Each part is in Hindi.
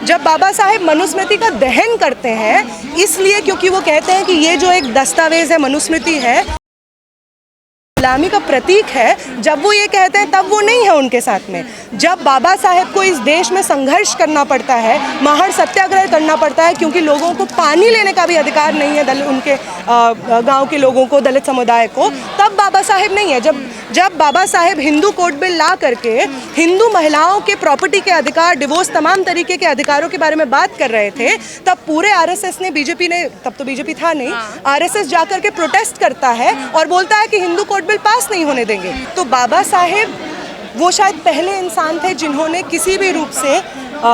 जब बाबा साहेब मनुस्मृति का दहन करते हैं इसलिए क्योंकि वो कहते हैं कि ये जो एक दस्तावेज है, मनुस्मृति है, गुलामी का प्रतीक है, जब वो ये कहते हैं तब वो नहीं है उनके साथ में। जब बाबा साहेब को इस देश में संघर्ष करना पड़ता है, महार सत्याग्रह करना पड़ता है क्योंकि लोगों को पानी लेने का भी अधिकार नहीं है, उनके गांव के लोगों को, दलित समुदाय को, तब बाबा साहेब नहीं है। जब बाबा साहेब हिंदू कोड बिल ला करके हिंदू महिलाओं के प्रॉपर्टी के अधिकार, डिवोर्स, तमाम तरीके के अधिकारों के बारे में बात कर रहे थे, तब पूरे आरएसएस ने, बीजेपी ने, तब तो बीजेपी था नहीं, आरएसएस जाकर के प्रोटेस्ट करता है और बोलता है कि हिंदू कोड बिल पास नहीं होने देंगे। तो बाबा साहेब वो शायद पहले इंसान थे जिन्होंने किसी भी रूप से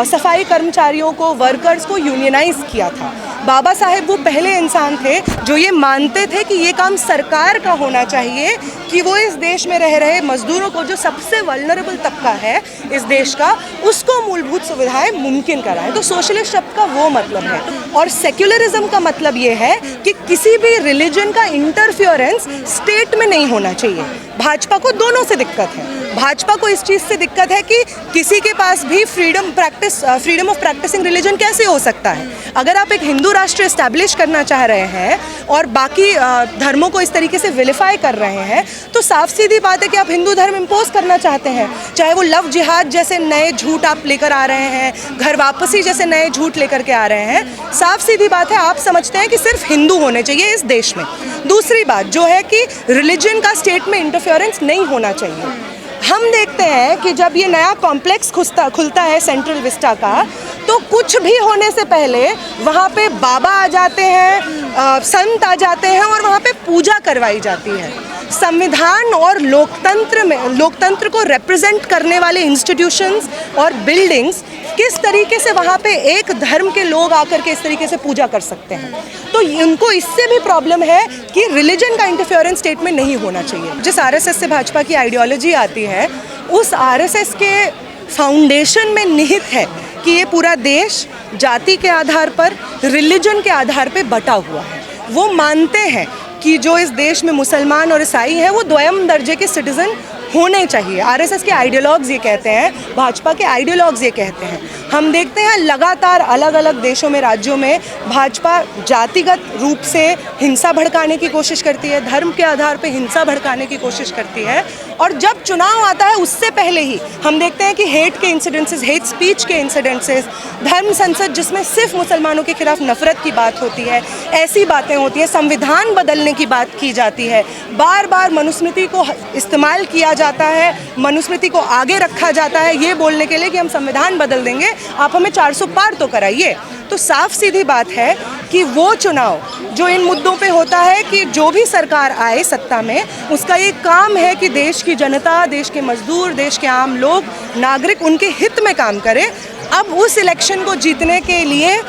सफाई कर्मचारियों को, वर्कर्स को यूनियनाइज किया था। बाबा साहेब वो पहले इंसान थे जो ये मानते थे कि ये काम सरकार का होना चाहिए कि वो इस देश में रह रहे मजदूरों को, जो सबसे वल्नरेबल तबका है इस देश का, उसको मूलभूत सुविधाएं मुमकिन कराएं। तो सोशलिस्ट शब्द का वो मतलब है। और सेक्युलरिज्म का मतलब ये है कि किसी भी रिलीजन का इंटरफियरेंस स्टेट में नहीं होना चाहिए। भाजपा को दोनों से दिक्कत है। भाजपा को इस चीज़ से दिक्कत है कि किसी के पास भी फ्रीडम ऑफ प्रैक्टिसिंग रिलीजन कैसे हो सकता है। अगर आप एक हिंदू राष्ट्र एस्टैब्लिश करना चाह रहे हैं और बाकी धर्मों को इस तरीके से विलिफाई कर रहे हैं, तो साफ सीधी बात है कि आप हिंदू धर्म इम्पोज करना चाहते हैं। चाहे वो लव जिहाद जैसे नए झूठ आप लेकर आ रहे हैं, घर वापसी जैसे नए झूठ लेकर के आ रहे हैं, साफ सीधी बात है आप समझते हैं कि सिर्फ हिंदू होने चाहिए इस देश में। दूसरी बात जो है कि रिलीजन का स्टेट में इंटरफेरेंस नहीं होना चाहिए। हम देखते हैं कि जब ये नया कॉम्प्लेक्स खुलता है सेंट्रल विस्टा का, तो कुछ भी होने से पहले वहाँ पे बाबा आ जाते हैं, संत आ जाते हैं और वहाँ पे पूजा करवाई जाती है। संविधान और लोकतंत्र को रिप्रेजेंट करने वाले इंस्टीट्यूशंस और बिल्डिंग्स किस तरीके से वहाँ पे एक धर्म के लोग आकर के इस तरीके से पूजा कर सकते हैं। तो उनको इससे भी प्रॉब्लम है कि रिलीजन का इंटरफेरेंस स्टेट में नहीं होना चाहिए। जिस आरएसएस से भाजपा की आइडियोलॉजी आती है, उस आरएसएस के फाउंडेशन में निहित है कि ये पूरा देश जाति के आधार पर, रिलीजन के आधार पर बटा हुआ है। वो मानते हैं कि जो इस देश में मुसलमान और ईसाई हैं वो द्वयम दर्जे के सिटीजन होने चाहिए। आरएसएस के आइडियोलॉग्स ये कहते हैं, भाजपा के आइडियोलॉग्स ये कहते हैं। हम देखते हैं लगातार अलग अलग देशों में, राज्यों में भाजपा जातिगत रूप से हिंसा भड़काने की कोशिश करती है, धर्म के आधार पे हिंसा भड़काने की कोशिश करती है। और जब चुनाव आता है उससे पहले ही हम देखते हैं कि हेट के इंसिडेंसेस, हेट स्पीच के इंसिडेंसेस, धर्म संसद जिसमें सिर्फ मुसलमानों के खिलाफ नफरत की बात होती है, ऐसी बातें होती हैं। संविधान बदलने की बात की जाती है, बार बार मनुस्मृति को इस्तेमाल किया जाता है, मनुस्मृति को आगे रखा जाता है ये बोलने के लिए कि हम संविधान बदल देंगे, आप हमें 400 पार तो कराइए। तो साफ सीधी बात है कि वो चुनाव जो इन मुद्दों पे होता है कि जो भी सरकार आए सत्ता में, उसका ये काम है कि देश की जनता, देश के मजदूर, देश के आम लोग, नागरिक उनके हित में काम करे। अब उस इलेक्शन को जीतने के लिए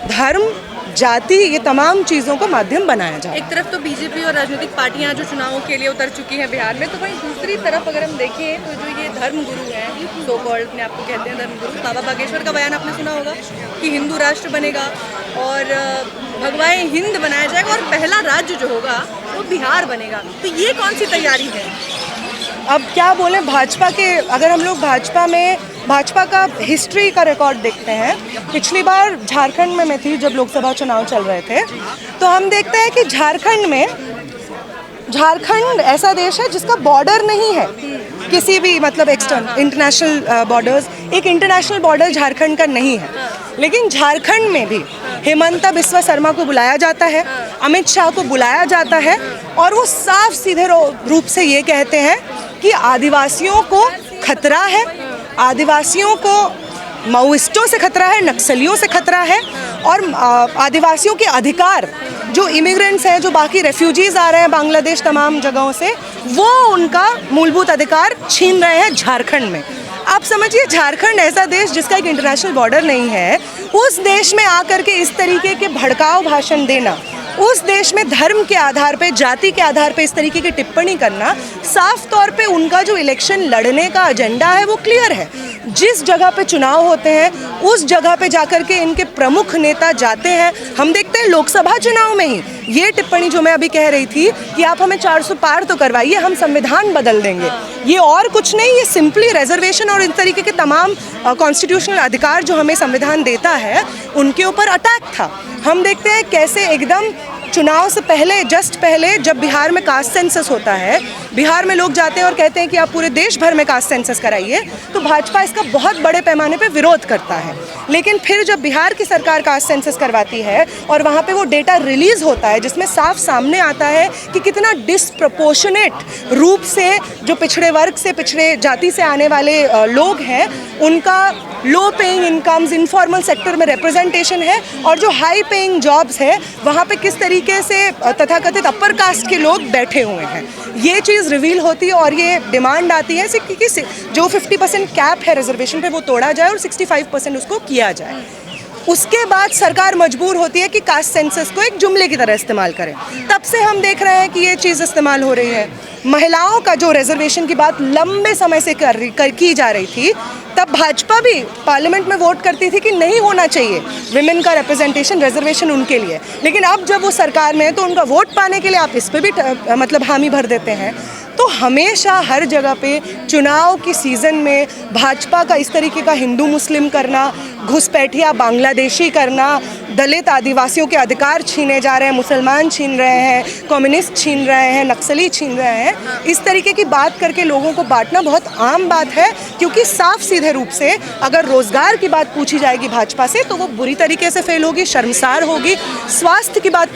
धर्म, जाति, ये तमाम चीज़ों को माध्यम बनाया जाए। एक तरफ तो बीजेपी और राजनीतिक पार्टियां जो चुनावों के लिए उतर चुकी हैं बिहार में, तो वहीं दूसरी तरफ अगर हम देखें तो जो ये धर्म गुरु हैं, सो कॉल्ड अपने आपको कहते हैं धर्म गुरु, बाबा बागेश्वर का बयान आपने सुना होगा कि हिंदू राष्ट्र बनेगा और भगवाए हिंद बनाया जाएगा और पहला राज्य जो होगा वो बिहार बनेगा। तो ये कौन सी तैयारी है? अब क्या बोलें, भाजपा के, अगर हम लोग भाजपा का हिस्ट्री का रिकॉर्ड देखते हैं, पिछली बार झारखंड में मैं थी जब लोकसभा चुनाव चल रहे थे, तो हम देखते हैं कि झारखंड ऐसा देश है जिसका बॉर्डर नहीं है किसी भी, मतलब एक्सटर्नल इंटरनेशनल बॉर्डर्स, एक इंटरनेशनल बॉर्डर झारखंड का नहीं है। लेकिन झारखंड में भी हेमंता बिस्वा शर्मा को बुलाया जाता है, अमित शाह को बुलाया जाता है और वो साफ सीधे रूप से ये कहते हैं कि आदिवासियों को खतरा है, आदिवासियों को माओइस्टों से खतरा है, नक्सलियों से खतरा है और आदिवासियों के अधिकार, जो इमिग्रेंट्स हैं, जो बाकी रेफ्यूजीज़ आ रहे हैं बांग्लादेश तमाम जगहों से, वो उनका मूलभूत अधिकार छीन रहे हैं झारखंड में। आप समझिए, झारखंड ऐसा देश जिसका एक इंटरनेशनल बॉर्डर नहीं है, उस देश में आकर के इस तरीके के भड़काऊ भाषण देना, उस देश में धर्म के आधार पे, जाति के आधार पे इस तरीके की टिप्पणी करना, साफ तौर पे उनका जो इलेक्शन लड़ने का एजेंडा है वो क्लियर है। जिस जगह पे चुनाव होते हैं उस जगह पे जाकर के इनके प्रमुख नेता जाते हैं। हम देखते सकते हैं लोकसभा चुनाव में ही। ये टिप्पणी जो मैं अभी कह रही थी कि आप हमें 400 पार तो करवाइए, हम संविधान बदल देंगे, ये और कुछ नहीं, ये सिंपली रिजर्वेशन और इस तरीके के तमाम कॉन्स्टिट्यूशनल अधिकार जो हमें संविधान देता है उनके ऊपर अटैक था। हम देखते हैं कैसे एकदम चुनाव से पहले, जस्ट पहले, जब बिहार में कास्ट सेंसस होता है, बिहार में लोग जाते हैं और कहते हैं कि आप पूरे देश भर में कास्ट सेंसस कराइए, तो भाजपा इसका बहुत बड़े पैमाने पे विरोध करता है। लेकिन फिर जब बिहार की सरकार कास्ट सेंसस करवाती है और वहाँ पे वो डेटा रिलीज होता है जिसमें साफ सामने आता है कि कितना डिसप्रपोर्शनेट रूप से जो पिछड़े वर्ग से, पिछड़े जाति से आने वाले लोग हैं, उनका low paying incomes, informal sector में रिप्रेजेंटेशन है, और जो हाई पेइंग जॉब्स है वहाँ पे किस तरीके से तथाकथित अपर कास्ट के लोग बैठे हुए हैं, ये चीज़ रिवील होती है। और ये डिमांड आती है कि जो 50% कैप है रिजर्वेशन पे वो तोड़ा जाए और 65% उसको किया जाए। उसके बाद सरकार मजबूर होती है कि कास्ट सेंसस को एक जुमले की तरह इस्तेमाल करें। तब से हम देख रहे हैं कि ये चीज़ इस्तेमाल हो रही है। महिलाओं का जो रिजर्वेशन की बात लंबे समय से की जा रही थी, तब भाजपा भी पार्लियामेंट में वोट करती थी कि नहीं होना चाहिए विमेन का रिप्रेजेंटेशन, रिजर्वेशन उनके लिए। लेकिन अब जब वो सरकार में है तो उनका वोट पाने के लिए आप इस पर भी मतलब हामी भर देते हैं। तो हमेशा हर जगह पे चुनाव की सीज़न में भाजपा का इस तरीके का हिंदू मुस्लिम करना, घुसपैठिया बांग्लादेशी करना, दलित आदिवासियों के अधिकार छीने जा रहे हैं, मुसलमान छीन रहे हैं, कम्युनिस्ट छीन रहे हैं, नक्सली छीन रहे हैं, इस तरीके की बात करके लोगों को बांटना बहुत आम बात है। क्योंकि साफ सीधे रूप से अगर रोजगार की बात पूछी जाएगी भाजपा से तो वो बुरी तरीके से फेल होगी, शर्मसार होगी। स्वास्थ्य की बात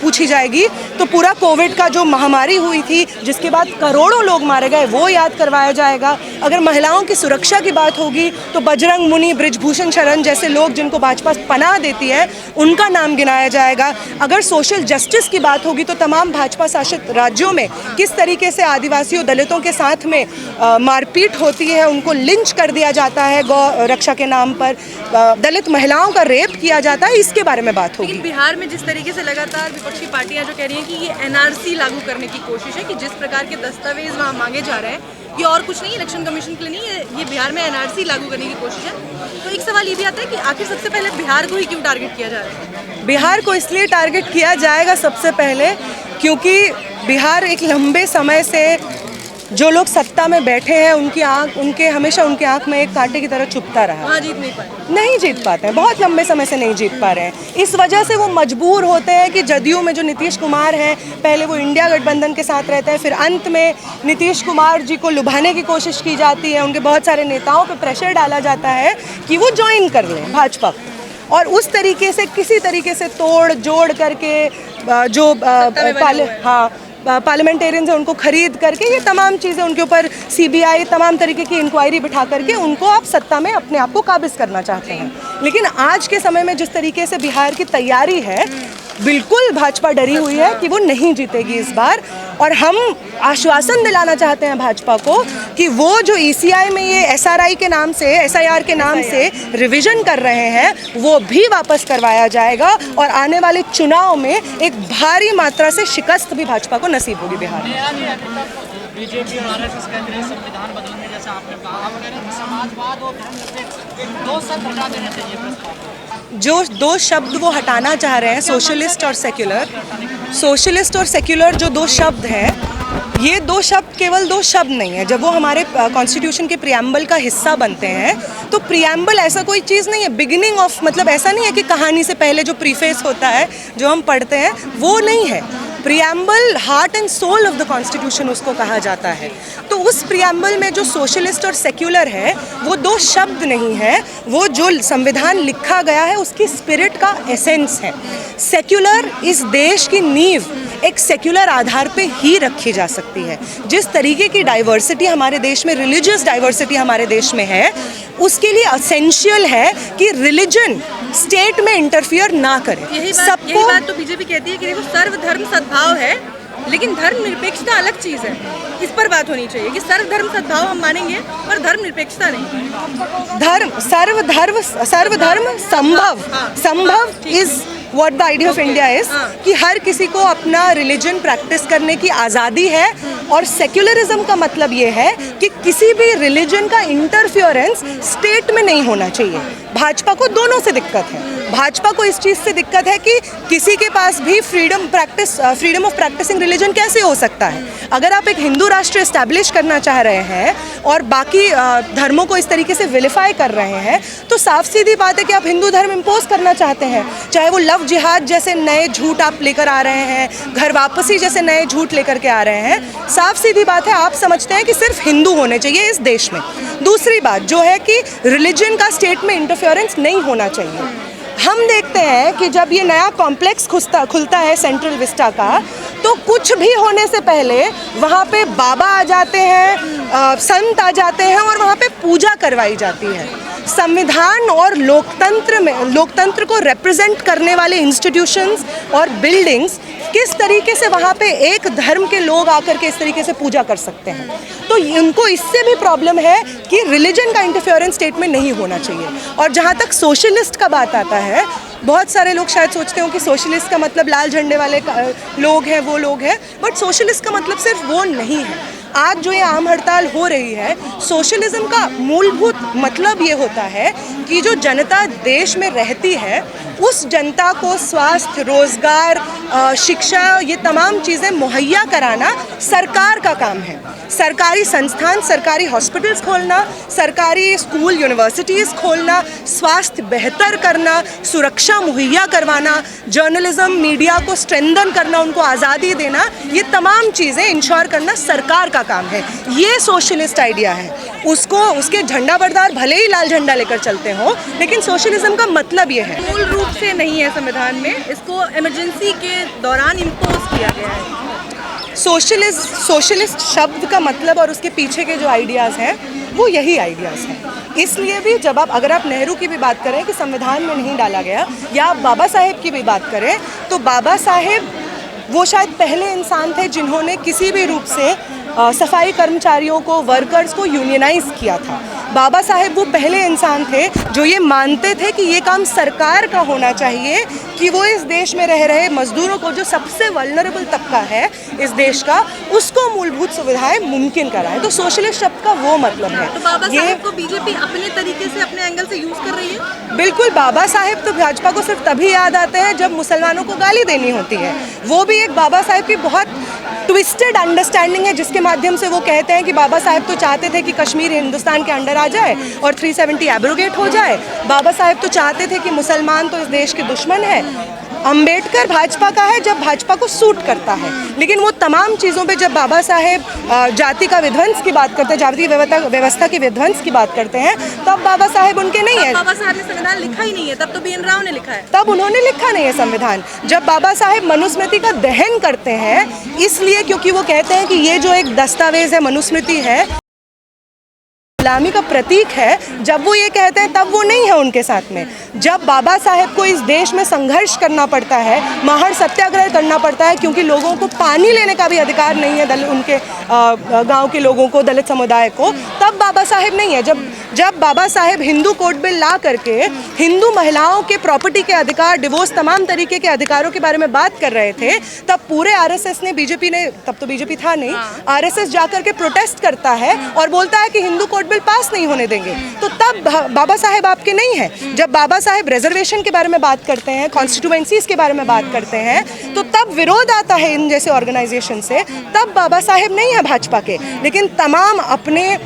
पूछी जाएगी तो पूरा कोविड का जो महामारी हुई थी जिसके बाद करोड़ों लोग मारे गए वो याद करवाया जाएगा। अगर महिलाओं की सुरक्षा की बात होगी तो बजरंग मुनि, बृजभूषण शरण जैसे लोग जिनको भाजपा पनाह देती है उनका नाम गिनाया जाएगा। अगर सोशल जस्टिस की बात होगी तो तमाम भाजपा शासित राज्यों में किस तरीके से आदिवासियों, दलितों के साथ में मारपीट होती है, उनको लिंच कर दिया जाता है गौ रक्षा के नाम पर, दलित महिलाओं का रेप किया जाता है, इसके बारे में बात होगी। बिहार में जिस तरीके से लगातार विपक्षी पार्टियां जो कह रही हैं कि ये एनआरसी लागू करने की कोशिश है, कि जिस प्रकार के दस्तावेज वहाँ मांगे जा रहे हैं ये और कुछ नहीं, इलेक्शन कमीशन के लिए नहीं है, ये बिहार में एनआरसी लागू करने की कोशिश है। तो एक सवाल ये भी आता है कि आखिर सबसे पहले बिहार को ही क्यों टारगेट किया जा रहा है? बिहार को इसलिए टारगेट किया जाएगा सबसे पहले क्योंकि बिहार एक लंबे समय से जो लोग सत्ता में बैठे हैं उनके हमेशा उनके आंख में एक कांटे की तरह चुभता रहा। वहाँ जीत नहीं जीत पाते हैं, बहुत लंबे समय से नहीं जीत पा रहे हैं। इस वजह से वो मजबूर होते हैं कि जदयू में जो नीतीश कुमार हैं, पहले वो इंडिया गठबंधन के साथ रहते हैं, फिर अंत में नीतीश कुमार जी को लुभाने की कोशिश की जाती है, उनके बहुत सारे नेताओं पर प्रेशर डाला जाता है कि वो ज्वाइन कर लें भाजपा, और उस तरीके से किसी तरीके से तोड़ जोड़ करके जो पार्लियामेंटेरियंस है उनको खरीद करके ये तमाम चीज़ें उनके ऊपर सीबीआई तमाम तरीके की इंक्वायरी बिठा करके उनको आप सत्ता में अपने आप को काबिज करना चाहते हैं। लेकिन आज के समय में जिस तरीके से बिहार की तैयारी है, बिल्कुल भाजपा डरी हुई है कि वो नहीं जीतेगी इस बार। और हम आश्वासन दिलाना चाहते हैं भाजपा को कि वो जो ईसीआई में ये एसआरआई के नाम से, एसआईआर के नाम से रिवीजन कर रहे हैं वो भी वापस करवाया जाएगा, और आने वाले चुनाव में एक भारी मात्रा से शिकस्त भी भाजपा को नसीब होगी बिहार में। बीजेपी और आरएसएस कह रहे हैं संविधान बदलने जैसा आपने कहा, आप कह रहे हैं समाजवाद और दो शब्द हटा देने चाहिए प्रस्ताव। जो दो शब्द वो हटाना चाह रहे हैं, सोशलिस्ट और सेक्युलर, सोशलिस्ट और सेक्युलर जो दो शब्द हैं, ये दो शब्द केवल दो शब्द नहीं है। जब वो हमारे कॉन्स्टिट्यूशन के प्रियम्बल का हिस्सा बनते हैं तो प्रियम्बल ऐसा कोई चीज़ नहीं है, बिगिनिंग ऑफ, मतलब ऐसा नहीं है कि कहानी से पहले जो प्रीफेस होता है जो हम पढ़ते हैं वो नहीं है। Preamble heart and soul of the constitution उसको कहा जाता है। तो उस प्रियम्बल में जो सोशलिस्ट और सेक्युलर है वो दो शब्द नहीं है, वो जो संविधान लिखा गया है उसकी स्पिरिट का एसेंस है। सेक्युलर इस देश की नींव एक सेक्युलर आधार पे ही रखी जा सकती है। जिस तरीके की डाइवर्सिटी हमारे देश में, रिलीजियस डाइवर्सिटी हमारे देश में है, उसके लिए असेंशियल है कि रिलीजन स्टेट में इंटरफियर ना करे। यही बात तो बीजेपी कहती है कि देखो सर्वधर्म सद्भाव है, लेकिन धर्मनिरपेक्षता अलग चीज़ है। इस पर बात होनी चाहिए कि सर्वधर्म सद्भाव हम मानेंगे पर धर्मनिरपेक्षता नहीं। सर्वधर्म संभव is what the idea of India is कि हर किसी को अपना रिलीजन प्रैक्टिस करने की आज़ादी है, और सेक्युलरिज्म का मतलब ये है कि किसी भी रिलीजन का इंटरफियरेंस स्टेट में नहीं होना चाहिए। भाजपा को दोनों से दिक्कत है। भाजपा को इस चीज़ से दिक्कत है कि किसी के पास भी फ्रीडम ऑफ प्रैक्टिसिंग रिलीजन कैसे हो सकता है। अगर आप एक हिंदू राष्ट्र एस्टैब्लिश करना चाह रहे हैं और बाकी धर्मों को इस तरीके से विलिफाई कर रहे हैं, तो साफ सीधी बात है कि आप हिंदू धर्म इम्पोज करना चाहते हैं। चाहे वो लव जिहाद जैसे नए झूठ आप लेकर आ रहे हैं, घर वापसी जैसे नए झूठ लेकर के आ रहे हैं। साफ सीधी बात है, आप समझते हैं कि सिर्फ हिंदू होने चाहिए इस देश में। दूसरी बात जो है कि रिलीजन का स्टेट में इंटरफेरेंस नहीं होना चाहिए। हम देखते हैं कि जब ये नया कॉम्प्लेक्स खुलता है सेंट्रल विस्टा का, तो कुछ भी होने से पहले वहाँ पे बाबा आ जाते हैं, संत आ जाते हैं और वहाँ पे पूजा करवाई जाती है। संविधान और लोकतंत्र को रिप्रेजेंट करने वाले इंस्टीट्यूशंस और बिल्डिंग्स किस तरीके से वहाँ पे एक धर्म के लोग आकर के इस तरीके से पूजा कर सकते हैं। तो उनको इससे भी प्रॉब्लम है कि रिलीजन का इंटरफेरेंस स्टेट में नहीं होना चाहिए। और जहाँ तक सोशलिस्ट का बात आता है, बहुत सारे लोग शायद सोचते हो कि सोशलिस्ट का मतलब लाल झंडे वाले लोग हैं, वो लोग हैं, बट सोशलिस्ट का मतलब सिर्फ वो नहीं है। आज जो ये आम हड़ताल हो रही है, सोशलिज्म का मूलभूत मतलब ये होता है कि जो जनता देश में रहती है उस जनता को स्वास्थ्य, रोजगार, शिक्षा, ये तमाम चीज़ें मुहैया कराना सरकार का काम है। सरकारी संस्थान, सरकारी हॉस्पिटल्स खोलना, सरकारी स्कूल यूनिवर्सिटीज़ खोलना, स्वास्थ्य बेहतर करना, सुरक्षा मुहैया करवाना, जर्नलिज्म मीडिया को स्ट्रेंथन करना, उनको आज़ादी देना, ये तमाम चीज़ें इंश्योर करना सरकार का काम है। ये सोशलिस्ट आइडिया है। उसके झंडा बरदार भले ही लाल झंडा लेकर चलते हो, लेकिन सोशलिज्म का मतलब ये है। मूल रूप से नहीं है संविधान में, इसको इमरजेंसी के दौरान इम्पोज किया गया है। सोशलिस्ट शब्द का मतलब और उसके पीछे के जो आइडियाज़ हैं वो यही आइडियाज़ हैं। इसलिए भी जब अगर आप नेहरू की भी बात करें कि संविधान में नहीं डाला गया, या आप बाबा साहेब की भी बात करें, तो बाबा साहेब वो शायद पहले इंसान थे जिन्होंने किसी भी रूप से सफाई कर्मचारियों को, वर्कर्स को यूनियनाइज किया था। बाबा साहेब वो पहले इंसान थे जो ये मानते थे कि ये काम सरकार का होना चाहिए कि वो इस देश में रह रहे मजदूरों को, जो सबसे वल्नरेबल तबका है इस देश का, उसको मूलभूत सुविधाएं मुमकिन कराएं। तो सोशलिस्ट शब्द का वो मतलब है। तो बाबा साहेब को बीजेपी अपने तरीके से, अपने एंगल से यूज कर रही है। बिल्कुल, बाबा साहेब तो भाजपा को सिर्फ तभी याद आते हैं जब मुसलमानों को गाली देनी होती है। वो भी एक बाबा साहेब की बहुत ट्विस्टेड अंडरस्टैंडिंग है, जिसके माध्यम से वो कहते हैं कि बाबा साहेब तो चाहते थे कि कश्मीर हिंदुस्तान के अंडर आ जाए और 370 एब्रोगेट हो जाए। बाबा साहेब तो चाहते थे कि मुसलमान तो इस देश के दुश्मन है। अंबेडकर भाजपा का है जब भाजपा को सूट करता है, लेकिन वो तमाम चीज़ों पे जब बाबा साहेब जाति का विध्वंस की बात करते हैं, जाति व्यवस्था के विध्वंस की बात करते हैं, तब बाबा साहेब उनके नहीं है। बाबा साहब ने संविधान लिखा ही नहीं है, तब तो BN राव ने लिखा है। तब उन्होंने लिखा नहीं है संविधान। जब बाबा साहेब मनुस्मृति का दहन करते हैं, इसलिए क्योंकि वो कहते हैं कि ये जो एक दस्तावेज है, मनुस्मृति है, गुलामी का प्रतीक है। जब वो ये कहते हैं तब वो नहीं है उनके साथ में। जब बाबा साहेब को इस देश में संघर्ष करना पड़ता है, महार सत्याग्रह करना पड़ता है, क्योंकि लोगों को पानी लेने का भी अधिकार नहीं है, उनके गांव के लोगों को, दलित समुदाय को, तब बाबा साहेब नहीं है। जब बाबा साहेब हिंदू कोड बिल ला करके हिंदू महिलाओं के प्रॉपर्टी के अधिकार, डिवोर्स, तमाम तरीके के अधिकारों के बारे में बात कर रहे थे, तब पूरे आरएसएस ने, बीजेपी ने, तब तो बीजेपी था नहीं, आरएसएस जाकर के प्रोटेस्ट करता है और बोलता है कि हिंदू कोड बिल पास नहीं होने देंगे। तो तब बाबा साहेब आपके नहीं है। जब बाबा साहेब रिजर्वेशन के बारे में बात करते हैं, कॉन्स्टिट्यूएंसीज के बारे में बात करते हैं, तो तब विरोध आता है इन जैसे ऑर्गेनाइजेशन से। तब बाबा साहेब नहीं है भाजपा के, लेकिन तमाम अपने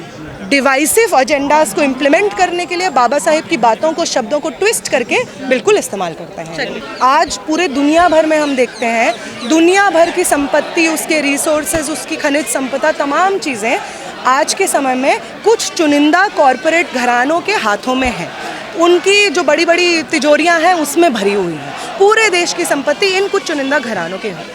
डिवाइसिव एजेंडास को इम्प्लीमेंट करने के लिए बाबा साहेब की बातों को, शब्दों को ट्विस्ट करके बिल्कुल इस्तेमाल करते हैं। आज पूरे दुनिया भर में हम देखते हैं, दुनिया भर की संपत्ति, उसके रिसोर्सेज, उसकी खनिज संपदा, तमाम चीज़ें आज के समय में कुछ चुनिंदा कॉरपोरेट घरानों के हाथों में है। उनकी जो बड़ी बड़ी तिजोरियां हैं उसमें भरी हुई है। पूरे देश की संपत्ति इन कुछ चुनिंदा घरानों के है।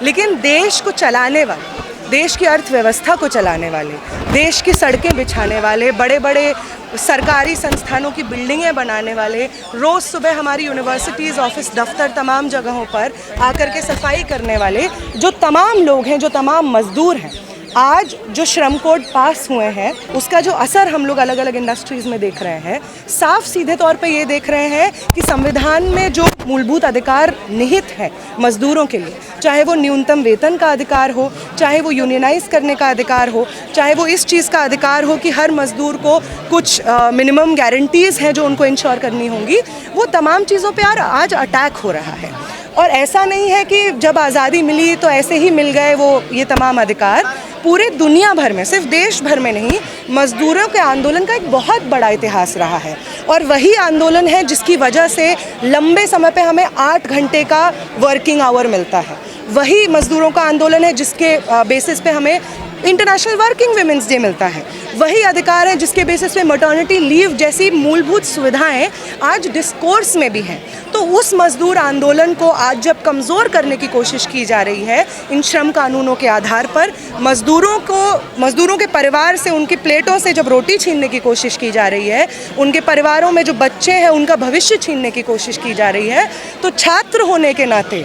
लेकिन देश को चलाने वाले, देश की अर्थव्यवस्था को चलाने वाले, देश की सड़कें बिछाने वाले, बड़े बड़े सरकारी संस्थानों की बिल्डिंगें बनाने वाले, रोज़ सुबह हमारी यूनिवर्सिटीज़, ऑफिस, दफ्तर, तमाम जगहों पर आकर के सफाई करने वाले जो तमाम लोग हैं, जो तमाम मजदूर हैं, आज जो श्रम कोड पास हुए हैं उसका जो असर हम लोग अलग अलग इंडस्ट्रीज़ में देख रहे हैं, साफ सीधे तौर पे ये देख रहे हैं कि संविधान में जो मूलभूत अधिकार निहित है मजदूरों के लिए, चाहे वो न्यूनतम वेतन का अधिकार हो, चाहे वो यूनियनाइज करने का अधिकार हो, चाहे वो इस चीज़ का अधिकार हो कि हर मजदूर को कुछ मिनिमम गारंटीज़ हैं जो उनको इंश्योर करनी होंगी, वो तमाम चीज़ों पर आज अटैक हो रहा है। और ऐसा नहीं है कि जब आज़ादी मिली तो ऐसे ही मिल गए वो ये तमाम अधिकार। पूरे दुनिया भर में, सिर्फ देश भर में नहीं, मजदूरों के आंदोलन का एक बहुत बड़ा इतिहास रहा है और वही आंदोलन है जिसकी वजह से लंबे समय पे हमें 8 घंटे का वर्किंग आवर मिलता है। वही मजदूरों का आंदोलन है जिसके बेसिस पे हमें इंटरनेशनल वर्किंग विमेंस डे मिलता है। वही अधिकार है जिसके बेसिस पे मैटरनिटी लीव जैसी मूलभूत सुविधाएं आज डिस्कोर्स में भी हैं। तो उस मजदूर आंदोलन को आज जब कमज़ोर करने की कोशिश की जा रही है इन श्रम कानूनों के आधार पर, मजदूरों के परिवार से, उनकी प्लेटों से जब रोटी छीनने की कोशिश की जा रही है, उनके परिवारों में जो बच्चे हैं उनका भविष्य छीनने की कोशिश की जा रही है, तो छात्र होने के नाते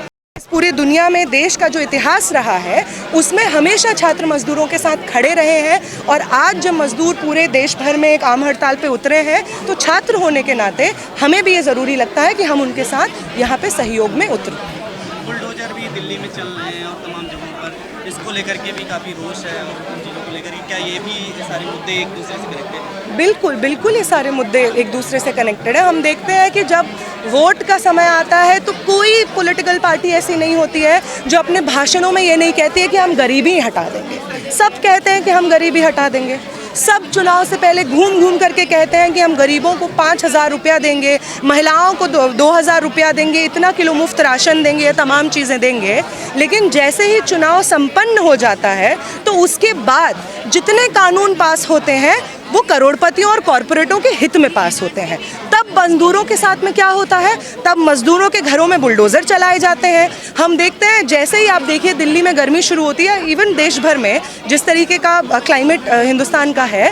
पूरी दुनिया में देश का जो इतिहास रहा है उसमें हमेशा छात्र मजदूरों के साथ खड़े रहे हैं। और आज जब मजदूर पूरे देश भर में एक आम हड़ताल पे उतरे हैं तो छात्र होने के नाते हमें भी ये ज़रूरी लगता है कि हम उनके साथ यहाँ पे सहयोग में उतरें। बुलडोजर भी दिल्ली में चल रहे हैं और तमाम जगहों पर, इसको लेकर के भी काफ़ी रोष है और उन चीज़ों को लेकर क्या ये भी सारे मुद्दे एक दूसरे से कनेक्टेड हैं? बिल्कुल बिल्कुल, ये सारे मुद्दे एक दूसरे से कनेक्टेड है। हम देखते हैं कि जब वोट का समय आता है तो कोई पॉलिटिकल पार्टी ऐसी नहीं होती है जो अपने भाषणों में ये नहीं कहती है कि हम गरीबी हटा देंगे। सब कहते हैं कि हम गरीबी हटा देंगे। सब चुनाव से पहले घूम घूम करके कहते हैं कि हम गरीबों को 5,000 रुपया देंगे, महिलाओं को 2,000 रुपया देंगे, इतना किलो मुफ्त राशन देंगे, ये तमाम चीज़ें देंगे। लेकिन जैसे ही चुनाव संपन्न हो जाता है तो उसके बाद जितने कानून पास होते हैं वो करोड़पतियों और कॉरपोरेटों के हित में पास होते हैं। तब मजदूरों के साथ में क्या होता है, तब मजदूरों के घरों में बुलडोज़र चलाए जाते हैं। हम देखते हैं जैसे ही आप देखिए दिल्ली में गर्मी शुरू होती है, इवन देश भर में जिस तरीके का क्लाइमेट हिंदुस्तान का है,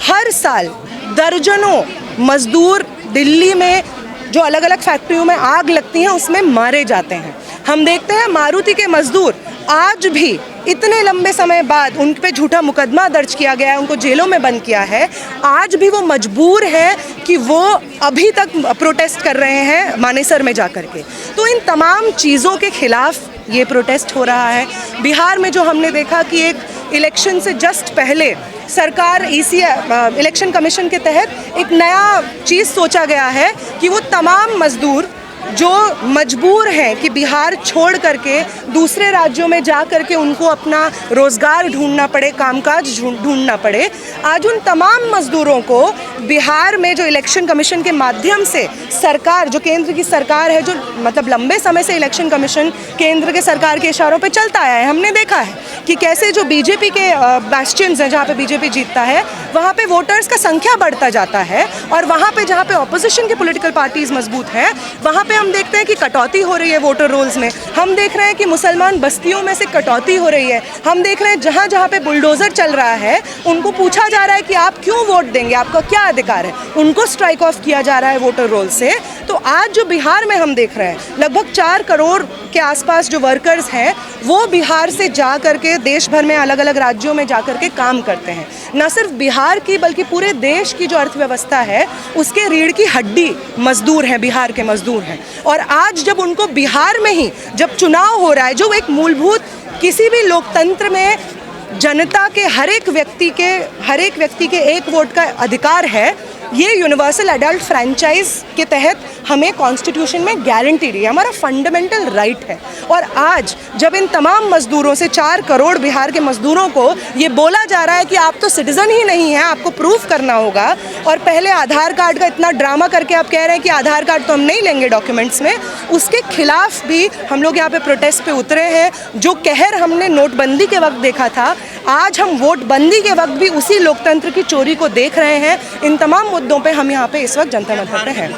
हर साल दर्जनों मजदूर दिल्ली में जो अलग अलग फैक्ट्रियों में आग लगती हैं उसमें मारे जाते हैं। हम देखते हैं मारुति के मजदूर आज भी इतने लंबे समय बाद उन पे झूठा मुकदमा दर्ज किया गया है, उनको जेलों में बंद किया है, आज भी वो मजबूर है कि वो अभी तक प्रोटेस्ट कर रहे हैं मानेसर में जाकर के। तो इन तमाम चीज़ों के खिलाफ ये प्रोटेस्ट हो रहा है। बिहार में जो हमने देखा कि एक इलेक्शन से जस्ट पहले सरकार इलेक्शन कमीशन के तहत एक नया चीज़ सोचा गया है कि वो तमाम मजदूर जो मजबूर हैं कि बिहार छोड़ करके दूसरे राज्यों में जा करके उनको अपना रोज़गार ढूंढना पड़े, कामकाज ढूंढना पड़े, आज उन तमाम मजदूरों को बिहार में जो इलेक्शन कमीशन के माध्यम से सरकार, जो केंद्र की सरकार है, जो मतलब लंबे समय से इलेक्शन कमीशन केंद्र के सरकार के इशारों पे चलता आया है, हमने देखा है कि कैसे जो बीजेपी के बैस्टियंस हैं जहाँ पे बीजेपी जीतता है वहाँ पे वोटर्स का संख्या बढ़ता जाता है और वहाँ पे जहाँ पे ऑपोजिशन के पॉलिटिकल पार्टीज मजबूत हैं वहाँ पे हम देखते हैं कि कटौती हो रही है वोटर रोल्स में। हम देख रहे हैं कि मुसलमान बस्तियों में से कटौती हो रही है। हम देख रहे हैं जहाँ जहाँ पे बुलडोज़र चल रहा है उनको पूछा जा रहा है कि आप क्यों वोट देंगे, आपका क्या अधिकार है, उनको स्ट्राइक ऑफ किया जा रहा है वोटर रोल से। तो आज जो बिहार में हम देख रहे हैं लगभग 4 करोड़ के आसपास जो वर्कर्स हैं वो बिहार से जा करके देश भर में अलग अलग राज्यों में जा करके काम करते हैं। न सिर्फ बिहार की बल्कि पूरे देश की जो अर्थव्यवस्था है उसके रीढ़ की हड्डी मजदूर हैं, बिहार के मजदूर हैं। और आज जब उनको बिहार में ही जब चुनाव हो रहा है, जो एक मूलभूत किसी भी लोकतंत्र में जनता के हर एक व्यक्ति के एक वोट का अधिकार है, ये यूनिवर्सल एडल्ट फ्रेंचाइज के तहत हमें कॉन्स्टिट्यूशन में गारंटीड है, हमारा फंडामेंटल राइट है। और आज जब इन तमाम मजदूरों से 4 करोड़ बिहार के मजदूरों को ये बोला जा रहा है कि आप तो सिटीज़न ही नहीं हैं, आपको प्रूफ करना होगा, और पहले आधार कार्ड का इतना ड्रामा करके आप कह रहे हैं कि आधार कार्ड तो हम नहीं लेंगे डॉक्यूमेंट्स में, उसके खिलाफ भी हम लोग यहाँ पे प्रोटेस्ट पे उतरे हैं। जो कहर हमने नोटबंदी के वक्त देखा था, आज हम वोटबंदी के वक्त भी उसी लोकतंत्र की चोरी को देख रहे हैं। इन तमाम मुद्दों पे हम यहाँ पे इस वक्त जनता दरबार पे हैं।